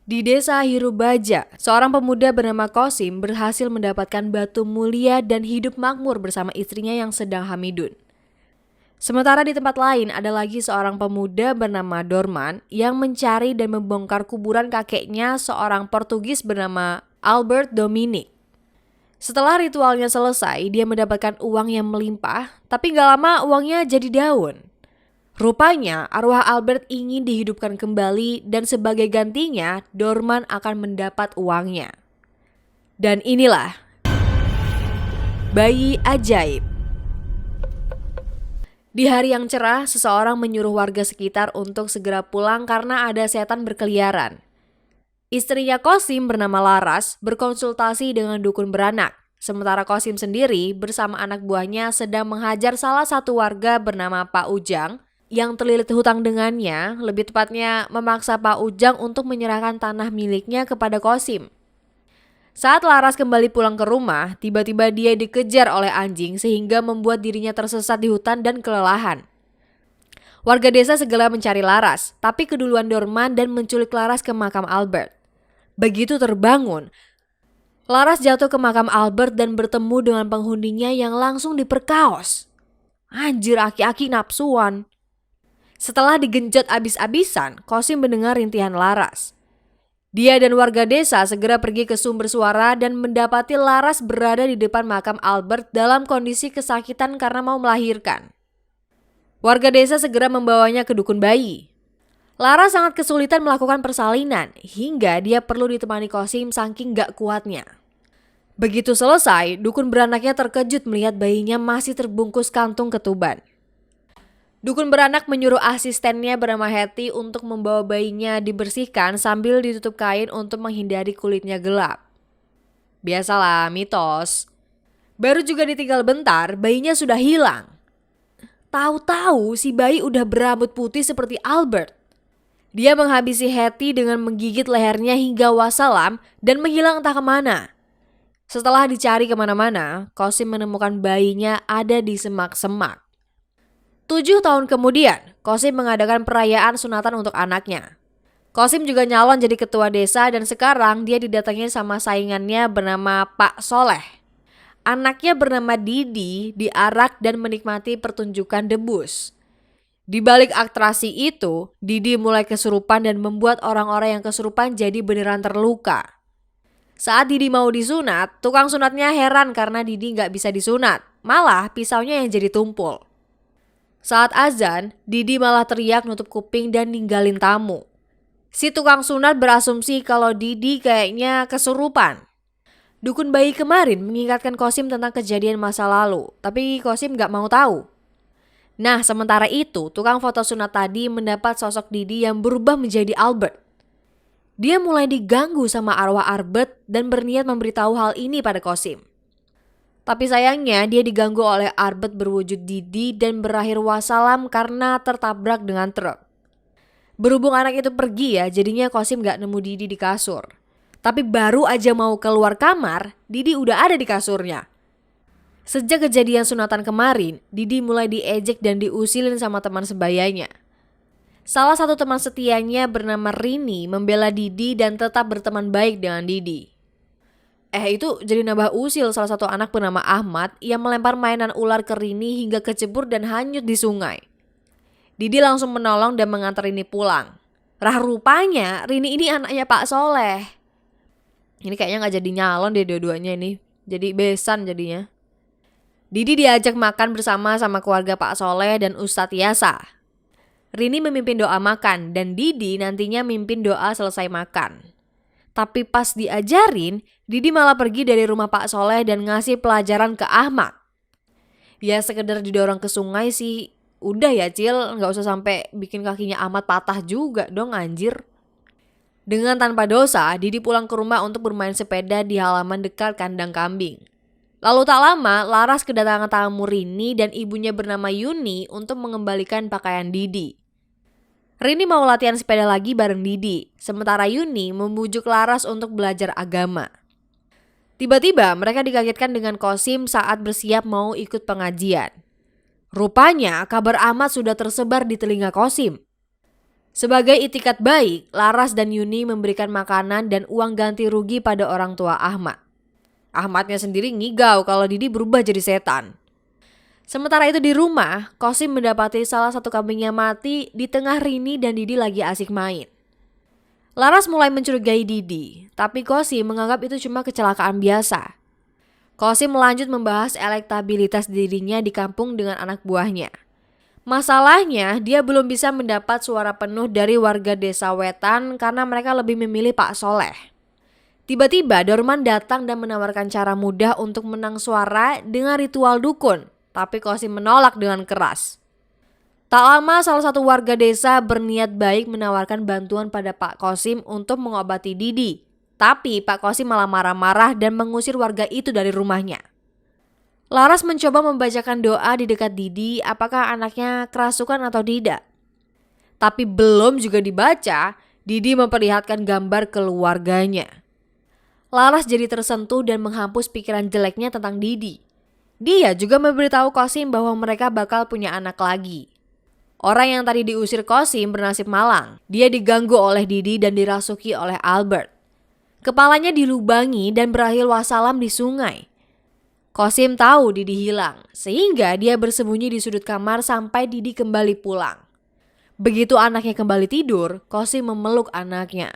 Di desa Hirubaja, seorang pemuda bernama Kosim berhasil mendapatkan batu mulia dan hidup makmur bersama istrinya yang sedang hamidun. Sementara di tempat lain ada lagi seorang pemuda bernama Dorman yang mencari dan membongkar kuburan kakeknya seorang Portugis bernama Albert Dominic. Setelah ritualnya selesai, dia mendapatkan uang yang melimpah, tapi gak lama uangnya jadi daun. Rupanya arwah Albert ingin dihidupkan kembali dan sebagai gantinya Dorman akan mendapat uangnya. Dan inilah bayi ajaib. Di hari yang cerah, seseorang menyuruh warga sekitar untuk segera pulang karena ada setan berkeliaran. Istrinya Kosim bernama Laras berkonsultasi dengan dukun beranak. Sementara Kosim sendiri bersama anak buahnya sedang menghajar salah satu warga bernama Pak Ujang yang terlilit hutang dengannya, lebih tepatnya memaksa Pak Ujang untuk menyerahkan tanah miliknya kepada Kosim. Saat Laras kembali pulang ke rumah, tiba-tiba dia dikejar oleh anjing sehingga membuat dirinya tersesat di hutan dan kelelahan. Warga desa segera mencari Laras, tapi keduluan Dorman dan menculik Laras ke makam Albert. Begitu terbangun, Laras jatuh ke makam Albert dan bertemu dengan penghuninya yang langsung diperkaos. Anjir, aki-aki nafsuan. Setelah digenjot abis-abisan, Kosim mendengar rintihan Laras. Dia dan warga desa segera pergi ke sumber suara dan mendapati Laras berada di depan makam Albert dalam kondisi kesakitan karena mau melahirkan. Warga desa segera membawanya ke dukun bayi. Laras sangat kesulitan melakukan persalinan hingga dia perlu ditemani Kosim saking gak kuatnya. Begitu selesai, dukun beranaknya terkejut melihat bayinya masih terbungkus kantung ketuban. Dukun beranak menyuruh asistennya bernama Hetty untuk membawa bayinya dibersihkan sambil ditutup kain untuk menghindari kulitnya gelap. Biasalah, mitos. Baru juga ditinggal bentar, bayinya sudah hilang. Tahu-tahu si bayi udah berambut putih seperti Albert. Dia menghabisi Hetty dengan menggigit lehernya hingga wassalam dan menghilang entah kemana. Setelah dicari kemana-mana, Kosim menemukan bayinya ada di semak-semak. 7 tahun kemudian, Kosim mengadakan perayaan sunatan untuk anaknya. Kosim juga nyalon jadi ketua desa dan sekarang dia didatangi sama saingannya bernama Pak Soleh. Anaknya bernama Didi diarak dan menikmati pertunjukan debus. Di balik atraksi itu, Didi mulai kesurupan dan membuat orang-orang yang kesurupan jadi beneran terluka. Saat Didi mau disunat, tukang sunatnya heran karena Didi gak bisa disunat. Malah pisaunya yang jadi tumpul. Saat azan, Didi malah teriak nutup kuping dan ninggalin tamu. Si tukang sunat berasumsi kalau Didi kayaknya kesurupan. Dukun bayi kemarin mengingatkan Kosim tentang kejadian masa lalu, tapi Kosim gak mau tahu. Nah, sementara itu, tukang foto sunat tadi mendapat sosok Didi yang berubah menjadi Albert. Dia mulai diganggu sama arwah Albert dan berniat memberitahu hal ini pada Kosim. Tapi sayangnya dia diganggu oleh Albert berwujud Didi dan berakhir wassalam karena tertabrak dengan truk. Berhubung anak itu pergi ya, jadinya Kosim gak nemu Didi di kasur. Tapi baru aja mau keluar kamar, Didi udah ada di kasurnya. Sejak kejadian sunatan kemarin, Didi mulai diejek dan diusilin sama teman sebayanya. Salah satu teman setianya bernama Rini membela Didi dan tetap berteman baik dengan Didi. Itu jadi nambah usil salah satu anak bernama Ahmad yang melempar mainan ular ke Rini hingga kecebur dan hanyut di sungai. Didi langsung menolong dan mengantar Rini pulang. Rupanya Rini ini anaknya Pak Soleh. Ini kayaknya gak jadi nyalon deh dua-duanya ini. Jadi besan jadinya. Didi diajak makan bersama sama keluarga Pak Soleh dan Ustadz Yasa. Rini memimpin doa makan dan Didi nantinya mimpin doa selesai makan. Tapi pas diajarin, Didi malah pergi dari rumah Pak Soleh dan ngasih pelajaran ke Ahmad. Ya sekedar didorong ke sungai sih, udah ya Cil, gak usah sampai bikin kakinya Ahmad patah juga dong anjir. Dengan tanpa dosa, Didi pulang ke rumah untuk bermain sepeda di halaman dekat kandang kambing. Lalu tak lama, Laras kedatangan tamu Rini dan ibunya bernama Yuni untuk mengembalikan pakaian Didi. Rini mau latihan sepeda lagi bareng Didi, sementara Yuni membujuk Laras untuk belajar agama. Tiba-tiba mereka dikagetkan dengan Kosim saat bersiap mau ikut pengajian. Rupanya kabar Ahmad sudah tersebar di telinga Kosim. Sebagai itikat baik, Laras dan Yuni memberikan makanan dan uang ganti rugi pada orang tua Ahmad. Ahmadnya sendiri ngigau kalau Didi berubah jadi setan. Sementara itu di rumah, Kosim mendapati salah satu kambingnya mati di tengah Rini dan Didi lagi asik main. Laras mulai mencurigai Didi, tapi Kosim menganggap itu cuma kecelakaan biasa. Kosim melanjut membahas elektabilitas dirinya di kampung dengan anak buahnya. Masalahnya, dia belum bisa mendapat suara penuh dari warga desa Wetan karena mereka lebih memilih Pak Soleh. Tiba-tiba Dorman datang dan menawarkan cara mudah untuk menang suara dengan ritual dukun, tapi Kosim menolak dengan keras. Tak lama salah satu warga desa berniat baik menawarkan bantuan pada Pak Kosim untuk mengobati Didi. Tapi Pak Kosim malah marah-marah dan mengusir warga itu dari rumahnya. Laras mencoba membacakan doa di dekat Didi apakah anaknya kerasukan atau tidak. Tapi belum juga dibaca, Didi memperlihatkan gambar keluarganya. Laras jadi tersentuh dan menghapus pikiran jeleknya tentang Didi. Dia juga memberitahu Kosim bahwa mereka bakal punya anak lagi. Orang yang tadi diusir Kosim bernasib malang. Dia diganggu oleh Didi dan dirasuki oleh Albert. Kepalanya dilubangi dan berakhir wassalam di sungai. Kosim tahu Didi hilang, sehingga dia bersembunyi di sudut kamar sampai Didi kembali pulang. Begitu anaknya kembali tidur, Kosim memeluk anaknya.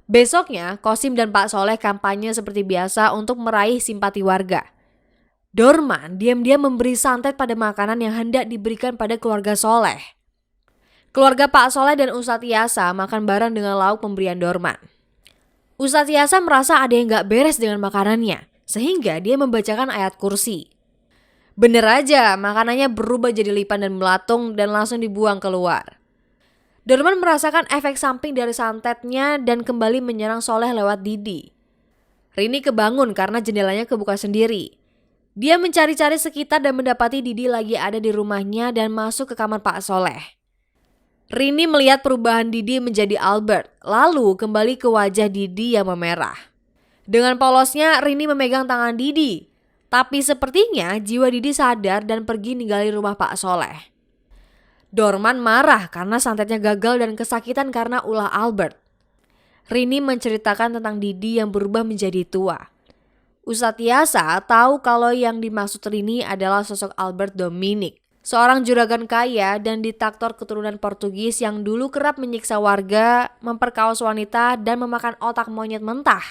Besoknya, Kosim dan Pak Soleh kampanye seperti biasa untuk meraih simpati warga. Dorman diam-diam memberi santet pada makanan yang hendak diberikan pada keluarga Soleh. Keluarga Pak Soleh dan Ustadz Yasa makan bareng dengan lauk pemberian Dorman. Ustadz Yasa merasa ada yang gak beres dengan makanannya, sehingga dia membacakan ayat kursi. Bener aja, makanannya berubah jadi lipan dan melatung dan langsung dibuang keluar. Dorman merasakan efek samping dari santetnya dan kembali menyerang Soleh lewat Didi. Rini kebangun karena jendelanya kebuka sendiri. Dia mencari-cari sekitar dan mendapati Didi lagi ada di rumahnya dan masuk ke kamar Pak Soleh. Rini melihat perubahan Didi menjadi Albert, lalu kembali ke wajah Didi yang memerah. Dengan polosnya Rini memegang tangan Didi, tapi sepertinya jiwa Didi sadar dan pergi ninggalin rumah Pak Soleh. Dorman marah karena santetnya gagal dan kesakitan karena ulah Albert. Rini menceritakan tentang Didi yang berubah menjadi tua. Ustadz Yasa tahu kalau yang dimaksud Rini adalah sosok Albert Dominic, seorang juragan kaya dan diktator keturunan Portugis yang dulu kerap menyiksa warga, memperkaos wanita, dan memakan otak monyet mentah.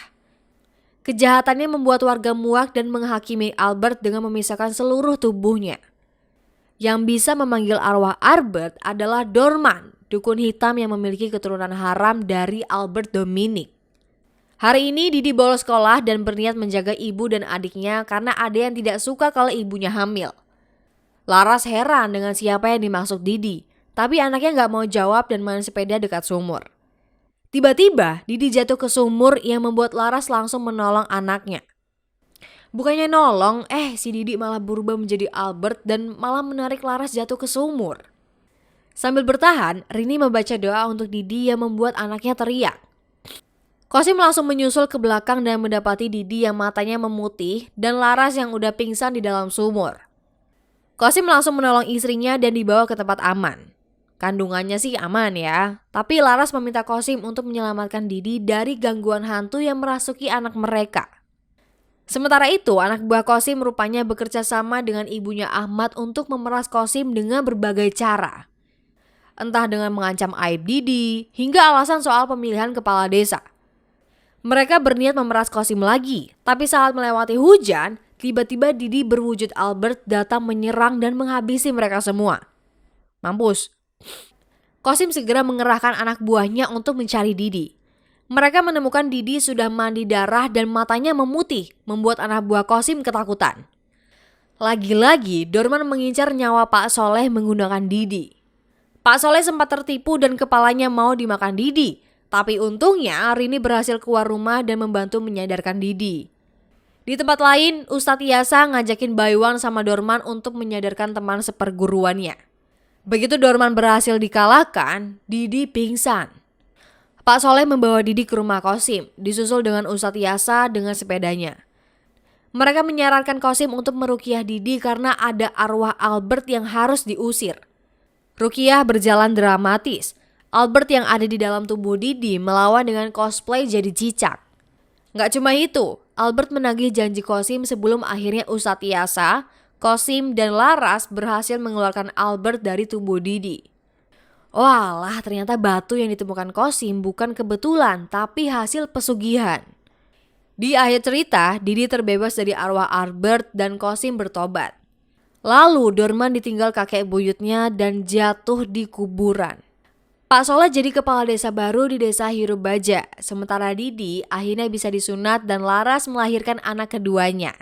Kejahatannya membuat warga muak dan menghakimi Albert dengan memisahkan seluruh tubuhnya. Yang bisa memanggil arwah Albert adalah Dorman, dukun hitam yang memiliki keturunan haram dari Albert Dominic. Hari ini Didi bolos sekolah dan berniat menjaga ibu dan adiknya karena ada yang tidak suka kalau ibunya hamil. Laras heran dengan siapa yang dimaksud Didi, tapi anaknya gak mau jawab dan main sepeda dekat sumur. Tiba-tiba Didi jatuh ke sumur yang membuat Laras langsung menolong anaknya. Bukannya nolong, si Didi malah berubah menjadi Albert dan malah menarik Laras jatuh ke sumur. Sambil bertahan, Rini membaca doa untuk Didi yang membuat anaknya teriak. Kosim langsung menyusul ke belakang dan mendapati Didi yang matanya memutih dan Laras yang udah pingsan di dalam sumur. Kosim langsung menolong istrinya dan dibawa ke tempat aman. Kandungannya sih aman ya, tapi Laras meminta Kosim untuk menyelamatkan Didi dari gangguan hantu yang merasuki anak mereka. Sementara itu, anak buah Kosim rupanya bekerja sama dengan ibunya Ahmad untuk memeras Kosim dengan berbagai cara. Entah dengan mengancam aib Didi, hingga alasan soal pemilihan kepala desa. Mereka berniat memeras Kosim lagi, tapi saat melewati hujan, tiba-tiba Didi berwujud Albert datang menyerang dan menghabisi mereka semua. Mampus. Kosim segera mengerahkan anak buahnya untuk mencari Didi. Mereka menemukan Didi sudah mandi darah dan matanya memutih, membuat anak buah Kosim ketakutan. Lagi-lagi Dorman mengincar nyawa Pak Soleh menggunakan Didi. Pak Soleh sempat tertipu dan kepalanya mau dimakan Didi. Tapi untungnya Rini berhasil keluar rumah dan membantu menyadarkan Didi. Di tempat lain, Ustadz Yasa ngajakin Baiwan sama Dorman untuk menyadarkan teman seperguruannya. Begitu Dorman berhasil dikalahkan, Didi pingsan. Pak Soleh membawa Didi ke rumah Kosim, disusul dengan Ustadz Yasa dengan sepedanya. Mereka menyarankan Kosim untuk meruqyah Didi karena ada arwah Albert yang harus diusir. Ruqyah berjalan dramatis. Albert yang ada di dalam tubuh Didi melawan dengan cosplay jadi cicak. Nggak cuma itu, Albert menagih janji Qasim sebelum akhirnya Ustadz Iyasa, Qasim, dan Laras berhasil mengeluarkan Albert dari tubuh Didi. Walah, ternyata batu yang ditemukan Qasim bukan kebetulan, tapi hasil pesugihan. Di akhir cerita, Didi terbebas dari arwah Albert dan Qasim bertobat. Lalu Dorman ditinggal kakek buyutnya dan jatuh di kuburan. Pak Soleh jadi kepala desa baru di desa Hirubaja, sementara Didi akhirnya bisa disunat dan Laras melahirkan anak keduanya.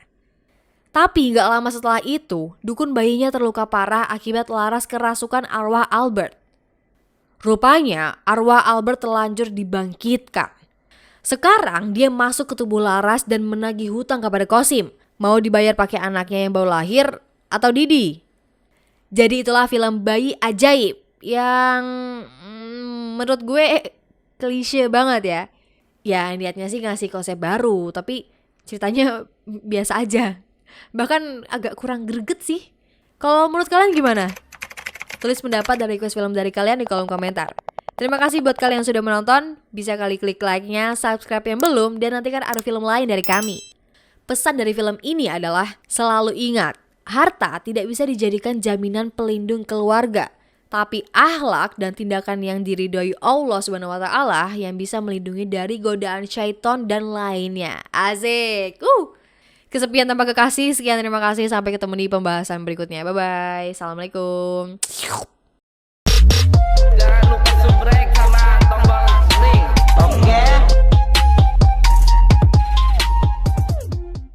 Tapi gak lama setelah itu, dukun bayinya terluka parah akibat Laras kerasukan arwah Albert. Rupanya arwah Albert terlanjur dibangkitkan. Sekarang dia masuk ke tubuh Laras dan menagih hutang kepada Qasim. Mau dibayar pakai anaknya yang baru lahir atau Didi. Jadi itulah film bayi ajaib yang menurut gue klise banget ya. Ya niatnya sih ngasih konsep baru, tapi ceritanya biasa aja. Bahkan agak kurang greget sih. Kalau menurut kalian gimana? Tulis pendapat dan request film dari kalian di kolom komentar. Terima kasih buat kalian yang sudah menonton. Bisa kali klik like-nya, subscribe yang belum, dan nantikan ada film lain dari kami. Pesan dari film ini adalah selalu ingat, harta tidak bisa dijadikan jaminan pelindung keluarga. Tapi akhlak dan tindakan yang diridhoi Allah SWT yang bisa melindungi dari godaan syaiton dan lainnya. Asik. Kesepian tanpa kekasih. Sekian, terima kasih. Sampai ketemu di pembahasan berikutnya. Bye-bye. Assalamualaikum.